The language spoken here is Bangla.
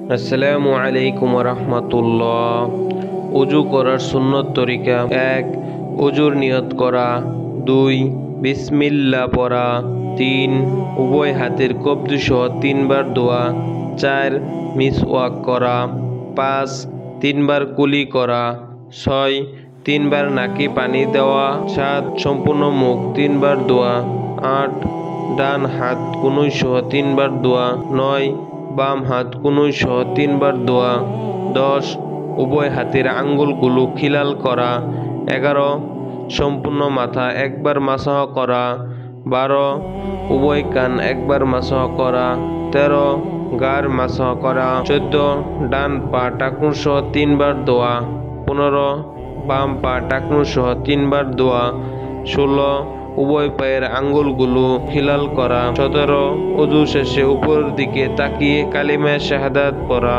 আসসালামু আলাইকুম রাহমাতুল্লাহ। ওযু করার সুন্নত তরিকা: 1. ওযুর নিয়ত করা। 2. বিসমিল্লাহ পড়া। 3. উভয় হাতের কবজি সহ 3 বার দোয়া। 4. মিসওয়াক করা। 5. 3 বার কুলি করা। 6. 3 বার নাকে পানি দেওয়া। 7. সম্পূর্ণ মুখ 3 বার দোয়া। 8. ডান হাত কনুই সহ 3 বার দোয়া। 9. বাম হাত কনুই সহ 3 বার দোয়া। 10. উভয় হাতের আঙ্গুলগুলো খিলাল করা। 11. সম্পূর্ণ মাথা একবার মাসাহ করা। 12. উভয় কান একবার মাসাহ করা। 13. গার মাসাহ করা। 14. ডান পা টাকনু সহ 3 বার দোয়া। 15. বাম পা টাকনু সহ 3 বার দোয়া। 16. উভয় পায়ের আঙ্গুলগুলো খিলাল করা। 17. ওযু শেষে উপরের দিকে তাকিয়ে কালিমায়ে শাহাদাত পড়া।